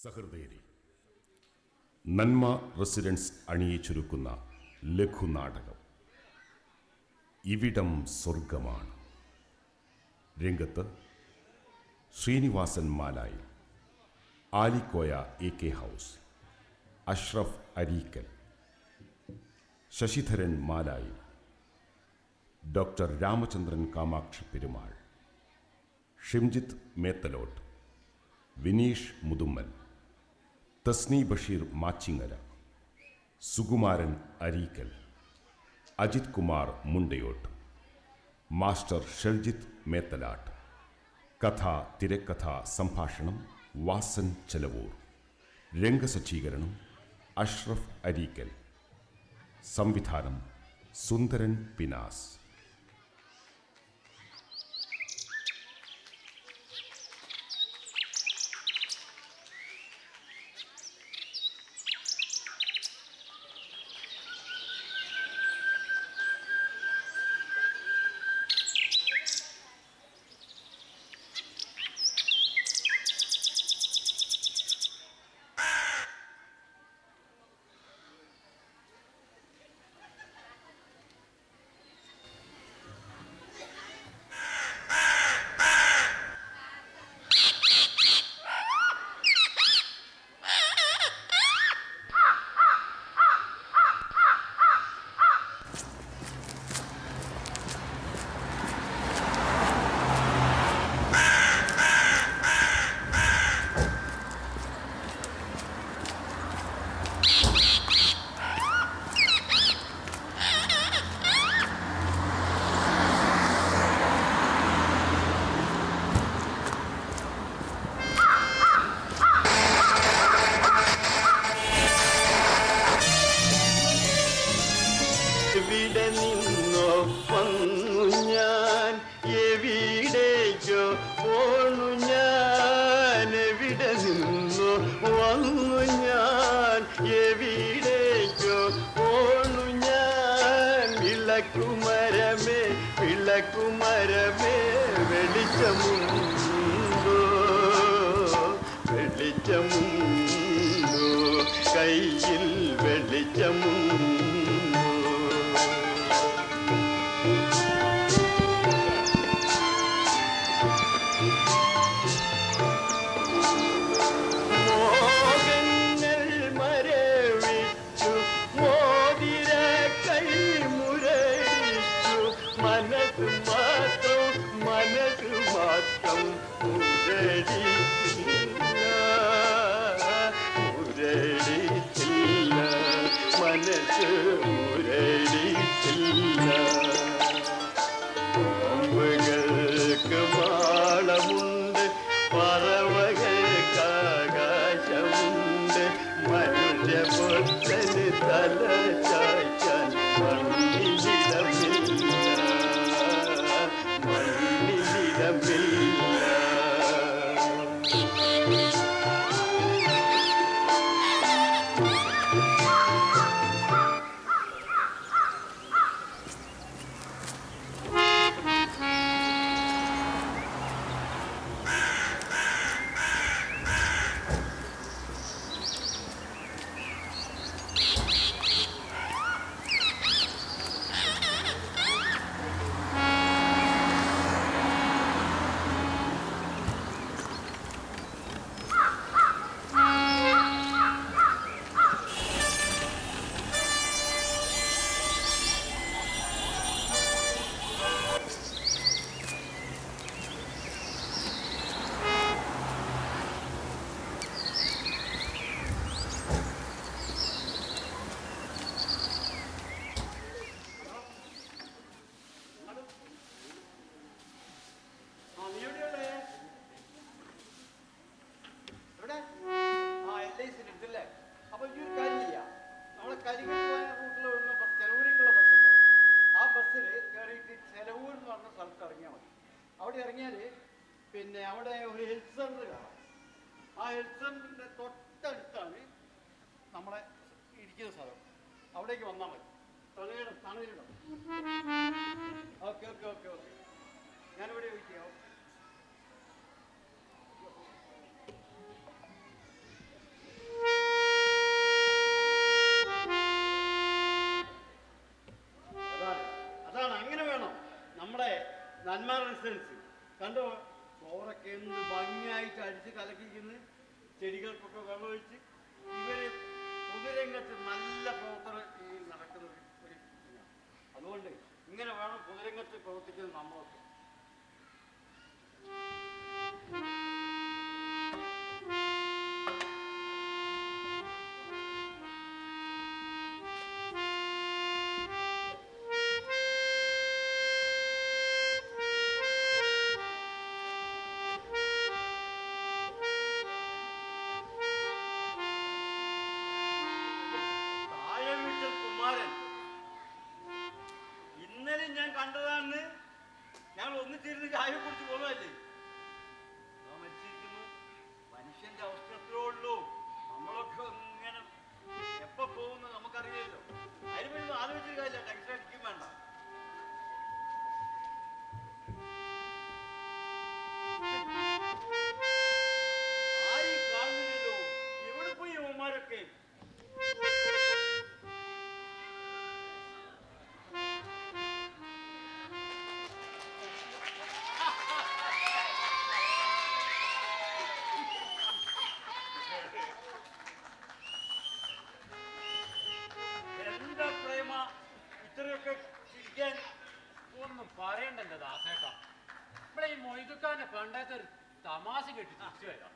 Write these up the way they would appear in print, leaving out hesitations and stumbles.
സഹൃദയരെ, നന്മ റെസിഡൻസ് അണിയിച്ചൊരുക്കുന്ന ലഘുനാടകം ഇവിടം സ്വർഗമാണ്. രംഗത്ത് Sreenivasan Malayil, Alikoya AK house, Ashraf Areekkal, Sasidharan Malayil, doctor Ramachandran Kamakshi Perumal, Shimjith Methalott, Vineesh Muthummal, Thasni Basheer Machingara, Sukumaran Areekkal, Ajith Kumar Mundayott, master Sheljith Methalatt. കഥ, തിരക്കഥ, സംഭാഷണം വാസൻ ചെലവൂർ. രംഗസജ്ജീകരണം അഷ്റഫ് അരീക്കൽ. സംവിധാനം സുന്ദരൻ പിനാസ്. എവിടെ നിന്നോ വന്നു ഞാൻ, എവിടേക്കോ പോണു ഞാൻ. എവിടെ നിന്നോ വന്നു ഞാൻ, എവിടേക്കോ പോണു ഞാൻ. വിളക്കുമരമേ വിളക്കുമരമേ, വെളിച്ചമുണ്ടോ വെളിച്ചമുണ്ടോ, കയ്യിൽ വെളിച്ചമുണ്ടോ. അമ്പുകൾക്ക് മാളമുണ്ട്, പറവകൾക്കാകാശമുണ്ട്, മനുഷ്യപുത്രന് തല ചായ്ക്കാൻ മണ്ണിലിടമില്ല, മണ്ണിലിടമില്ല. അപ്പൊ ഈ ഒരു കാര്യം ചെയ്യാം, നമ്മളെ കരികോയ റൂട്ടിലുള്ള ചെലവൂരിക്കുള്ള ബസ്സുണ്ടോ, ആ ബസ്സിൽ കയറിയിട്ട് ചെലവൂർ എന്ന് പറഞ്ഞ സ്ഥലത്ത് ഇറങ്ങിയാൽ മതി. അവിടെ ഇറങ്ങിയാൽ പിന്നെ അവിടെ ഒരു ഹെൽത്ത് സെന്റർ കാണാം. ആ ഹെൽത്ത് സെന്ററിന്റെ തൊട്ടടുത്താണ് നമ്മളെ ഇരിക്കുന്ന സ്ഥലം. അവിടേക്ക് വന്നാൽ മതി. തണലിടം. ഓക്കെ ഓക്കെ ഓക്കെ ഓക്കെ, ഞാനിവിടെ വെയിറ്റ് ചെയ്യാം. ബിസിനസ് കണ്ടോ. ചോറൊക്കെ എന്ത് ഭംഗിയായിട്ട് അടിച്ച് കലക്കിക്കുന്നു, ചെടികൾക്കൊക്കെ വെള്ളമൊഴിച്ച്. ഇവര് പൊതുരംഗത്ത് നല്ല പ്രവർത്തനം ഈ നടക്കുന്ന ഒരു ഇതാണ്. അതുകൊണ്ട് ഇങ്ങനെ വേണം പൊതുരംഗത്ത് പ്രവർത്തിക്കുന്നത് നമ്മളൊക്കെ. ഇന്നലെ ഞാൻ കണ്ടതാണെന്ന് ഞങ്ങൾ ഒന്നിച്ചിരുന്ന് ചായ കുടിച്ച് പോകുന്നതല്ലേ. മരിച്ചിരിക്കുന്നു. മനുഷ്യന്റെ അവസ്ഥ എത്രയേ ഉള്ളൂ. നമ്മളൊക്കെ ഇങ്ങനെ എപ്പോ പോകുന്നു നമുക്കറിയില്ലല്ലോ. അതിന് വേണ്ടി ആലോചിച്ചിട്ട് കാര്യമില്ല, ടെൻഷൻ അടിക്കും വേണ്ട. ആരെയും കാണുന്നില്ലല്ലോ. എവിടെ പോയി യവന്മാരൊക്കെ? എന്താ പ്രേമ ഇത്രയൊക്കെ ചിരിക്കാൻ? ഒന്നും പറയണ്ടല്ലോ ദാസേട്ടാ. ഇവിടെ ഈ മൊയ്തുക്കാരനെ കണ്ടാത്ത ഒരു തമാശ കേട്ട് തിരിച്ചു വരാം.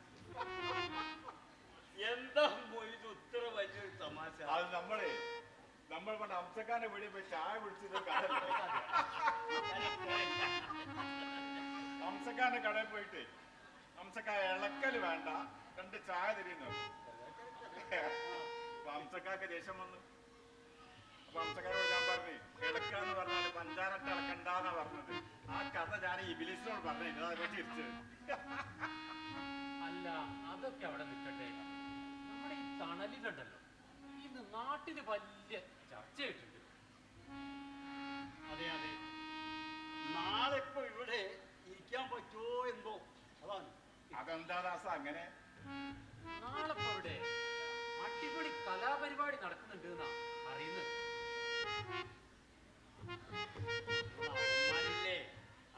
എന്താ മൊയ്ത് ഇത്ര വലിയൊരു തമാശ? അത് നമ്മൾ പണ്ട് അംസക്കാരന്റെ വീട്ടിൽ പോയി ചായ കുടിച്ചത് അംസക്കാരന്റെ കടയിൽ പോയിട്ട് അംസക്കായ ഇളക്കല് വേണ്ട, 2 ചായ തരുന്നു. അപ്പൊ അംസക്കാർക്ക് ദേഷ്യം വന്നു. അപ്പൊ അംസക്കാരോട് ഞാൻ പറഞ്ഞു, ഇളക്കാന്ന് പറഞ്ഞാല് പഞ്ചാരട്ട് ഇളക്കണ്ടെന്നാ പറഞ്ഞത്. ആ കഥ ഞാൻ ഇബിലിസിനോട് പറഞ്ഞു, അതൊക്കെ തിരിച്ചത്. അല്ല, അതൊക്കെ അവിടെ നിൽക്കട്ടെ. നമ്മുടെ ഈ തണലിലുണ്ടല്ലോ, ഇന്ന് നാട്ടില് വലിയ ചർച്ചയായിട്ടുണ്ട്. അതെ അതെ, നാളെ ഇപ്പൊ ഇവിടെ ഇരിക്കാൻ പറ്റുമോ എന്തോ. അതാണ്. അതെന്താ ദാസ അങ്ങനെ? നാളെ ഇപ്പൊ ഇവിടെ അടിപൊളി കലാപരിപാടി നടക്കുന്നുണ്ട് എന്നാ അറിയുന്നത്. അവന്മാരില്ലേ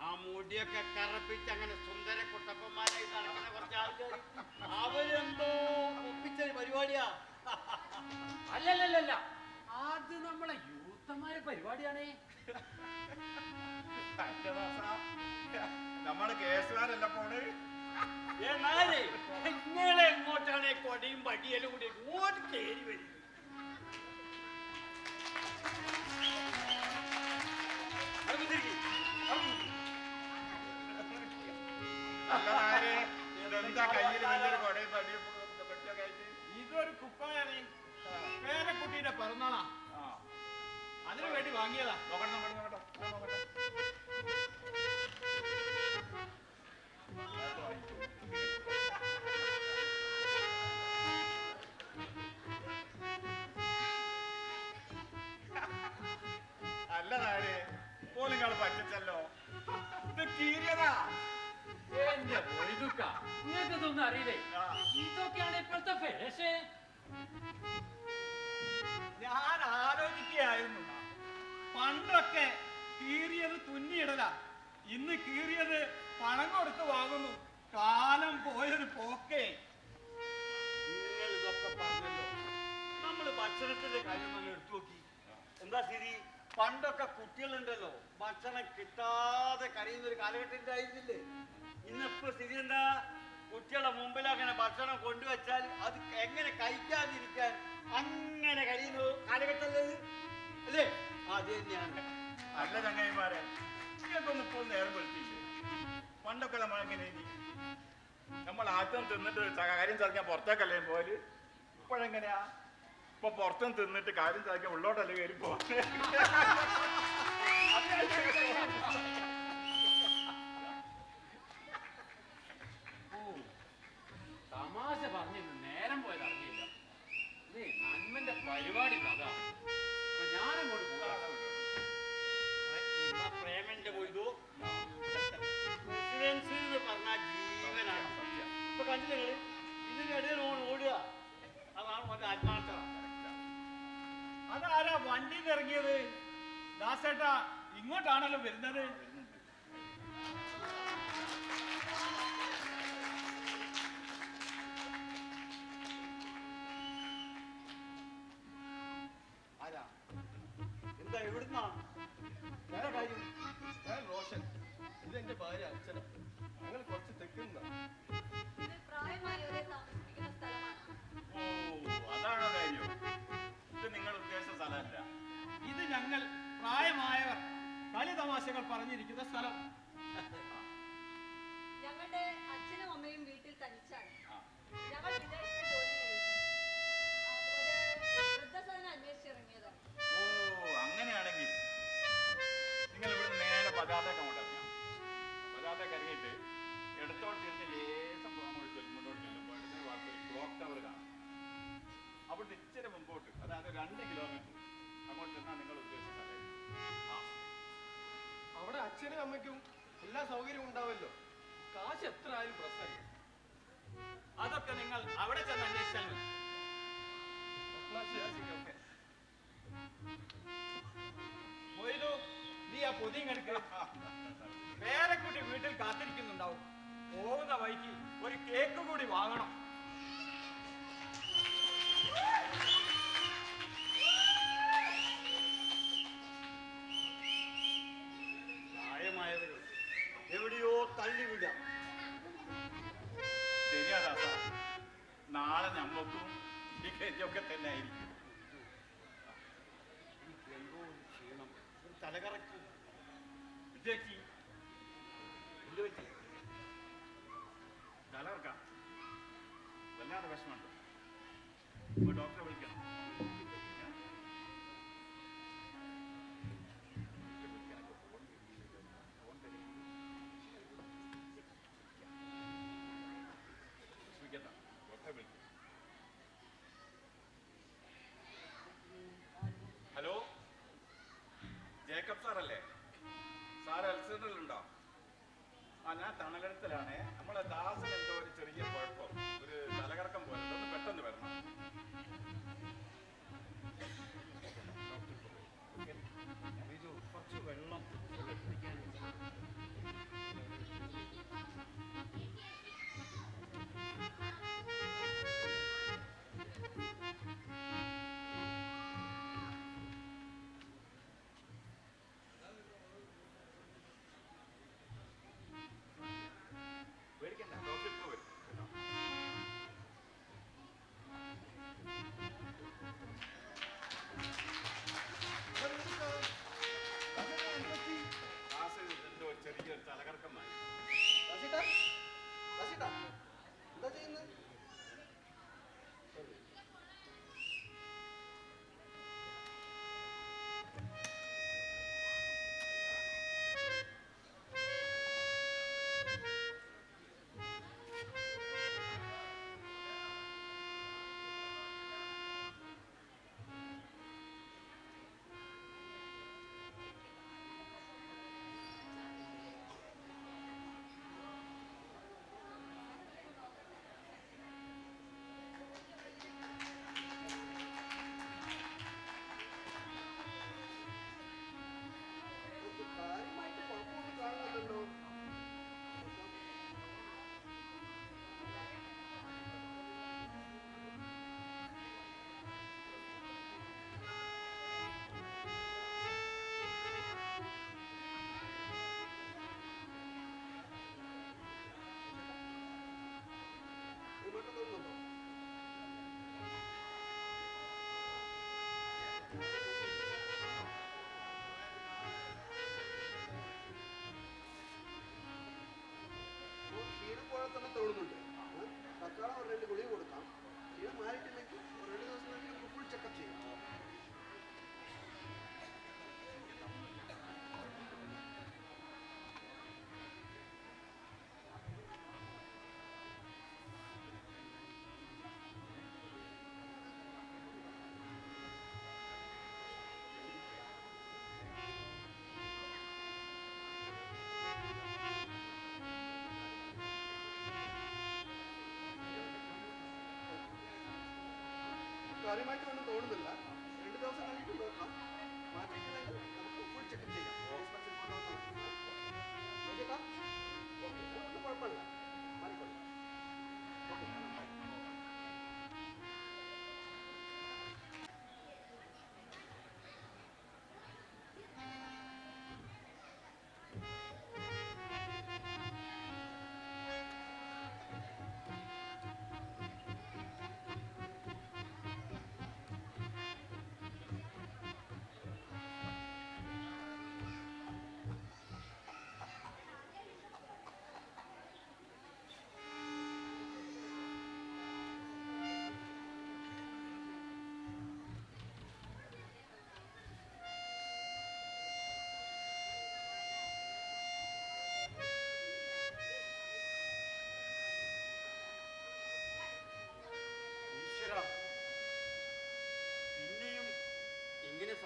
ആ മുടിയൊക്കെ കറപ്പിച്ച് അങ്ങനെ സുന്ദര കുട്ടപ്പന്മാരായി നടക്കുന്ന കുറച്ച് ആൾക്കാർ, അവരെന്തോ ഒപ്പിച്ച പരിപാടിയാ. അല്ലല്ലല്ല, അത് നമ്മളെ യൂത്തന്മാരെ പരിപാടിയാണേ. നമ്മള് കേസുകാരല്ല പോണ്. എന്നാലേ നിങ്ങളെ എങ്ങോട്ടാണ് കൊടയും പടിയലും കൂടി ഇങ്ങോട്ട് കയറി വരും? ഇതെന്താ കയ്യില് വലിയൊരു കൊടയും പടിയും പെട്ടിയൊക്കെ ആയിട്ട്? ഇതൊരു കുപ്പായാണ്. പേരക്കുട്ടിയുടെ പിറന്നാളാ, അതിനു വേണ്ടി വാങ്ങിയതാ. നോക്കട്ടെ. അല്ലതാരെ പോലും പറ്റിച്ചല്ലോ. ഇത് കീറിയതാ. എന്റെ മൊയ്തുക്ക, നിങ്ങൾക്ക് ഇതൊന്നും അറിയില്ലേ? ഇതൊക്കെയാണ് ഇപ്പോഴത്തെ ഫാഷൻ. ഞാൻ ആലോചിക്കുകയായിരുന്നു, പണ്ടൊക്കെ കീറിയത് തുന്നിയിടല, ഇന്ന് കീറിയത് പണം കൊടുത്ത് വാങ്ങുന്നു. കാലം പോയൊരു പോക്കേ. നിങ്ങൾ ഇതൊക്കെ പറഞ്ഞല്ലോ, നമ്മള് ഭക്ഷണത്തിന്റെ കാര്യം നമ്മൾ എടുത്തു നോക്കി. എന്താ ശരി, പണ്ടൊക്കെ കുട്ടികളുണ്ടല്ലോ ഭക്ഷണം കിട്ടാതെ കരയുന്ന ഒരു കാലഘട്ടം ഉണ്ടായിരുന്നില്ലേ? ഇന്നിപ്പോ സ്ഥിതി എന്താ? കുട്ടികളെ മുമ്പിൽ അങ്ങനെ ഭക്ഷണം കൊണ്ടുവച്ചാൽ അത് എങ്ങനെ കഴിക്കാതിരിക്കാൻ അങ്ങനെ കഴിയുന്ന കാലഘട്ടമല്ലേ അല്ലേ? അത് തന്നെയാണ്. അല്ല ചങ്ങായിമാരെ, ഇതൊന്നും ഇപ്പോൾ നേരം വെളുത്തില്ലേ? പണ്ടൊക്കെ നമ്മളെങ്ങനെ നമ്മൾ ആദ്യം തിന്നിട്ട് കാര്യം സാധിക്കാൻ പുറത്തേക്കല്ലേ പോല്. ഇപ്പോഴെങ്ങനെയാ? ഇപ്പൊ പുറത്തും തിന്നിട്ട് കാര്യം സാധിക്കാൻ ഉള്ളോട്ടല്ലേ കയറി പോ. തമാശ പറഞ്ഞു നേരം പോയത് അറിഞ്ഞില്ല. നന്മന്റെ പരിപാടി അതാ. ഞാനങ്ങോട്ട് പോകാം. പ്രേമന്റെ പോയതു ഇൻഷുറൻസ് എന്ന് പറഞ്ഞാൽ ജീവനാണ്. ഇപ്പൊ കണ്ടില്ലേ ഇതിനിടയിൽ ഓടുക, അതാണ് മറ്റേ ആത്മാർത്ഥത. അതാരാ വണ്ടിയിൽ ഇറങ്ങിയത്? ദാസേട്ടാ ഇങ്ങോട്ടാണല്ലോ വരുന്നത്. എവിടുന്നാണ്? ഞാൻ കാര്യം, ഞാൻ റോഷൻ, ഇതെന്റെ ഭാര്യ അച്ഛന. ഞങ്ങൾ കുറച്ച് തെക്കുന്ന. ഇത് പ്രായമായവരെ താമസിപ്പിക്കുന്ന സ്ഥലമാണ്. ഓ അതാണോ കാര്യം? ഇത് നിങ്ങൾ ഉദ്ദേശിച്ച സ്ഥലമല്ല. ഇത് ഞങ്ങൾ പ്രായമായവർ കളി തമാശകൾ പറഞ്ഞിരിക്കുന്ന സ്ഥലം. ഞങ്ങളുടെ അച്ഛനും അമ്മയും വീട്ടിൽ തനിച്ചാണ്. ഞങ്ങൾ വിദേശത്ത് ജോലി ചെയ്യുന്നു. ഒരു വൃദ്ധസദനം അന്വേഷിച്ചിറങ്ങിയതാണ്. ഓ അങ്ങനെയാണെങ്കിൽ നിങ്ങൾ ഇവിടുന്ന് നേരെ പതാതേക്ക് അങ്ങോട്ട് ഇറങ്ങാം. പതാതേക്ക് ഇറങ്ങിയിട്ട് ഇടത്തോട്ട് തിരിഞ്ഞ് ലേശം മുന്നോട്ട് ചെല്ലുമ്പോൾ അടുത്ത ഭാഗത്ത് ഒരു ക്ലോക്ക് ടവർ കാണാം. അവിടുത്തെ ഇച്ചിരി മുമ്പോട്ട്, അതായത് 2 കിലോമീറ്റർ അങ്ങോട്ട് ചെന്നാൽ നിങ്ങൾ ഉദ്ദേശിച്ച സ്ഥലം. ആ അവിടെ അച്ഛനും അമ്മയ്ക്കും എല്ലാ സൗകര്യവും ഉണ്ടാവല്ലോ. കാശ് എത്ര ആയാലും പ്രശ്നമില്ല. അതൊക്കെ നിങ്ങൾ അവിടെ ചെന്ന് അന്വേഷിച്ചാൽ മതി. മൊയ്തു, നീ ആ പൊതിയും എടുക്കുക. പേരക്കുട്ടി വീട്ടിൽ കാത്തിരിക്കുന്നുണ്ടാവും. പോകുന്ന വഴിക്ക് ഒരു കേക്ക് കൂടി വാങ്ങണം. പ്രായമായവരും എവിടെയോ തള്ളിവിടാം. ശരിയാ ദാസ, നാളെ ഞമ്മക്കും ഈ ഗതിയൊക്കെ തന്നെ ആയിരിക്കും. എന്തോ ഒരു ക്ഷീണം, ഒരു തലകറക്കും. വിജയ് എന്ത് പറ്റി? തലകറക്കാം, വല്ലാതെ വിഷമമുണ്ട്. ഇപ്പൊ ഡോക്ടറെ വിളിക്കണം. ഡോക്ടറെ വിളിക്കും. ഹലോ, ജേക്കബ് സാറല്ലേ? സാർ അൽസറിലുണ്ടോ? ആ ഞാൻ തണലടത്തിലാണ്. നമ്മളെ ദാസൻ എന്തോ ഒരു ചെറിയ കുഴപ്പം, ഒരു തലകറക്കം പോലെ, ഒന്ന് പെട്ടെന്ന് വരണം. കുറച്ച് വെള്ളം പേടിക്കണ്ട, ഡോക്ടർ ഇപ്പോൾ വരും കേട്ടോ. ദാസൻ എന്തോ ചെറിയൊരു തലകറക്കം മാറി. എന്താ ചെയ്യുന്നത്? കാര്യമായിട്ട് കുഴപ്പമൊന്നും കാണുന്നില്ലല്ലോ. ഇങ്ങോട്ട് തോന്നുന്നുണ്ടോ? ക്ഷീണം പോലെ തന്നെ തോന്നുന്നുണ്ട്. തൽക്കാലം ഒരു 2 ഗുളിക കൊടുക്കാം. ക്ഷീണം മാറിയിട്ടില്ലെങ്കിൽ ഒരു 2 ദിവസം കഴിഞ്ഞ് നമുക്ക് ഫുൾ ചെക്കപ്പ് ചെയ്യാം. കാര്യമായിട്ട് ഒന്നും തോന്നുന്നില്ല. 2 ദിവസം കഴിഞ്ഞിട്ട് നോക്കാം. മാറ്റിയിട്ടില്ലെങ്കിൽ നമുക്ക് ഫുൾ ചെക്കപ്പ് ചെയ്യാം. ഹോസ്പിറ്റലിൽ കൊണ്ടുവന്നാൽ ഓക്കേട്ടാ? ഓക്കെ, അതൊന്നും കുഴപ്പമില്ല, മാറിക്കൊള്ളാം. ഓക്കെ.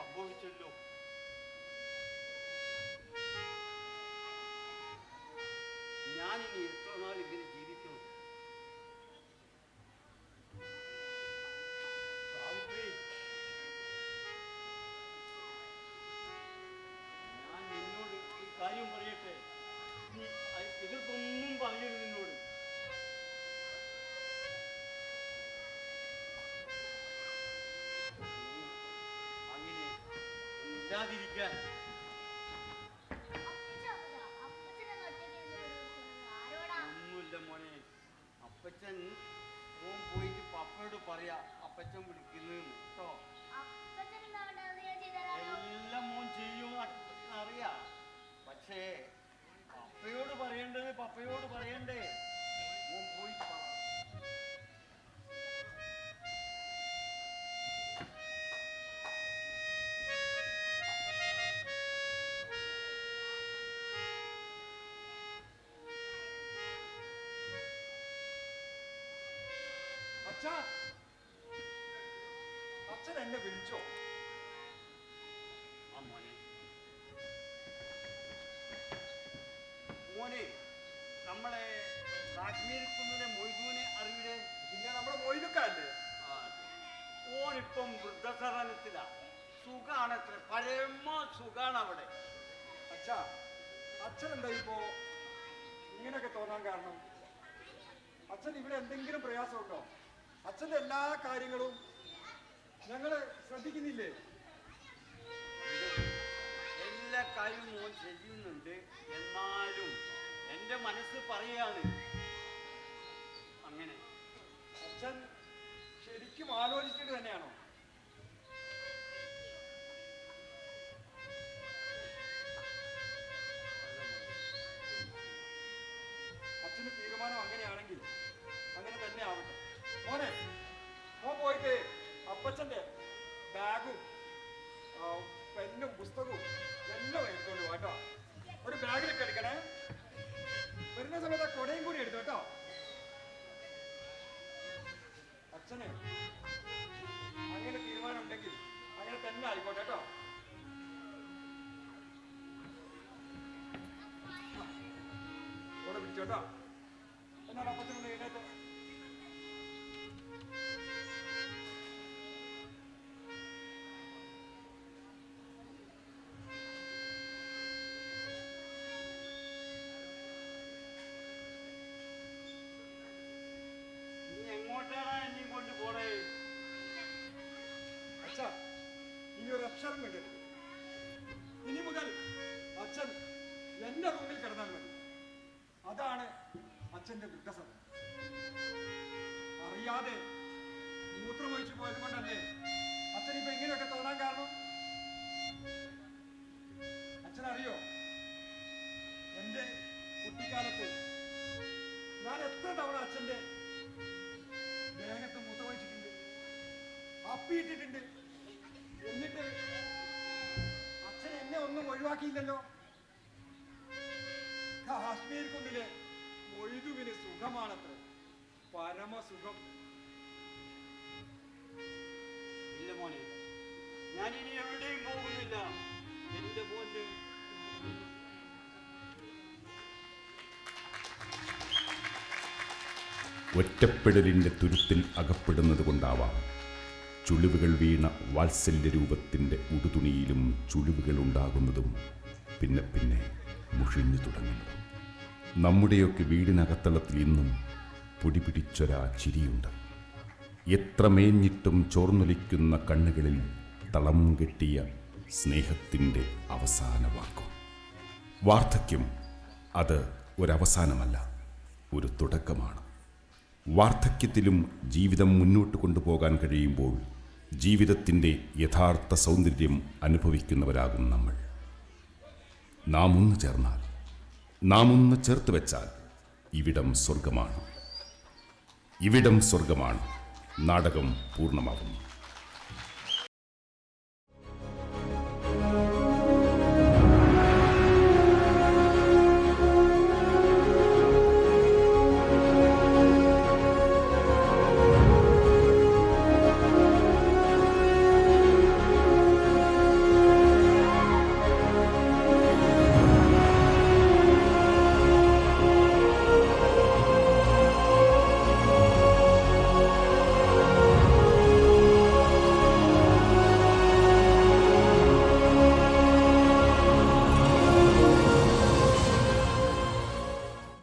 സംഭവിച്ചല്ലോ. ഞാനിനി എത്ര നാൾ ഇങ്ങനെ ജീവിക്കണം? സാവിത്രി, ഞാൻ നിന്നോട് ഒരു കാര്യം പറയട്ടെ. നീ എതിർപ്പൊന്നും പറയരുത് നിന്നോട്. അങ്ങനെ ഒന്നില്ലാതിരിക്കാൻ ഒന്നുമില്ല മോനെ. അപ്പച്ചൻ മോൻ പോയിട്ട് പപ്പയോട് പറയാ അപ്പച്ചൻ വിളിക്കുന്നു കേട്ടോ. എല്ലാം മോൻ ചെയ്യും അറിയാ. പക്ഷേ പപ്പയോട് പറയേണ്ടത് പപ്പയോട് പറയണ്ടേ. മോൻ പോയിട്ട് പറ. അച്ഛാ, അച്ഛൻ എന്നെ വിളിച്ചോ? ആ മോനെ, മോനെ നമ്മളെ കാശ്മീർ കുന്നിലെ മൊയ്തൂനെ അറിവിടെ? പിന്നെ നമ്മുടെ മൊയ്തുക്കല്ലേ? ഓനിപ്പം വൃദ്ധസദനത്തിലാ. സുഖാണത്ര, പരമ സുഖാണ് അവിടെ. അച്ഛാ, അച്ഛൻ എന്താ ഇപ്പോ ഇങ്ങനെയൊക്കെ തോന്നാൻ കാരണം? അച്ഛൻ ഇവിടെ എന്തെങ്കിലും പ്രയാസമുണ്ടോ? അച്ഛൻ്റെ എല്ലാ കാര്യങ്ങളും ഞങ്ങൾ ശ്രദ്ധിക്കുന്നില്ലേ? എല്ലാ കാര്യവും മോൻ ചെയ്യുന്നുണ്ട്. എന്നാലും എൻ്റെ മനസ്സ് പറയാണ് അങ്ങനെ. അച്ഛൻ ശരിക്കും ആലോചിച്ചിട്ട് തന്നെയാണോ? അച്ഛന് തീരുമാനം അങ്ങനെയാണെങ്കിൽ അങ്ങനെ തന്നെ ആവട്ടെ. മോനെ, മോൻ പോയിട്ട് അപ്പച്ചന്റെ ബാഗും പെന്നും പുസ്തകവും എല്ലാം എടുത്തോണ്ട് പോട്ടോ. ഒരു ബാഗിലൊക്കെ എടുക്കണേ. വരുന്ന സമയത്ത് ആ കൊടയും കൂടി എടുത്തു കേട്ടോ. അച്ഛന് അങ്ങനെ തീരുമാനം ഉണ്ടെങ്കിൽ അങ്ങനെ തന്നെ ആയിക്കോട്ടെ കേട്ടോ. കൂടെ പിടിച്ചോട്ടോ. എന്നാണ് അപ്പച്ചനൊന്ന് എഴുന്നേറ്റ്. നീ എങ്ങോട്ടാണ് എന്നെ കൊണ്ട് പോണേ? അച്ഛാ, ഇനി ഒരു അക്ഷരം വേണ്ടത്. ഇനി മുതൽ അച്ഛൻ എന്റെ റൂമിൽ കിടന്നാൽ മതി. അതാണ് അച്ഛന്റെ വൃദ്ധസദനം. അറിയാതെ മൂത്രമൊഴിച്ചു പോയത് കൊണ്ടല്ലേ അച്ഛൻ ഇപ്പൊ ഇങ്ങനെയൊക്കെ തോന്നാൻ കാരണം? അച്ഛനറിയോ, എന്റെ കുട്ടിക്കാലത്ത് ഞാൻ എത്ര തവണ അച്ഛന്റെ ദേഹത്ത് മൂത്രമൊഴിച്ചിട്ടുണ്ട്, അപ്പിയിട്ടിട്ടുണ്ട്. എന്നിട്ട് അച്ഛൻ എന്നെ ഒന്നും ഒഴിവാക്കിയില്ലല്ലോ. കാശ്മീർ കുന്നിലെ മൊയ്തുവിന് സുഖമാണത്ര, പരമസുഖം. ഇല്ല മോനെ, ഞാനിനി എവിടെയും പോകുന്നില്ല. എന്റെ മോന്റെ ഒറ്റപ്പെടലിൻ്റെ തുരുത്തിൽ അകപ്പെടുന്നത് കൊണ്ടാവാം ചുളിവുകൾ വീണ വാത്സല്യരൂപത്തിൻ്റെ ഉടുതുണിയിലും ചുളിവുകൾ ഉണ്ടാകുന്നതും പിന്നെ പിന്നെ മുഷിഞ്ഞു തുടങ്ങുന്നതും. നമ്മുടെയൊക്കെ വീടിനകത്തളത്തിൽ ഇന്നും പൊടിപിടിച്ചൊരാ ചിരിയുണ്ട്. എത്ര മേഞ്ഞിട്ടും ചോർന്നൊലിക്കുന്ന കണ്ണുകളിൽ തളം കെട്ടിയ സ്നേഹത്തിൻ്റെ അവസാന വാക്കും. വാർദ്ധക്യം അത് ഒരവസാനമല്ല, ഒരു തുടക്കമാണ്. വാർദ്ധക്യത്തിലും ജീവിതം മുന്നോട്ട് കൊണ്ടുപോകാൻ കഴിയുമ്പോൾ ജീവിതത്തിൻ്റെ യഥാർത്ഥ സൗന്ദര്യം അനുഭവിക്കുന്നവരാകും നമ്മൾ. നാം ഒന്ന് ചേർന്നാൽ, നാം ഒന്ന് ചേർത്ത് വെച്ചാൽ ഇവിടം സ്വർഗമാണ്. ഇവിടം സ്വർഗമാണ്. നാടകം പൂർണ്ണമാകുന്നു.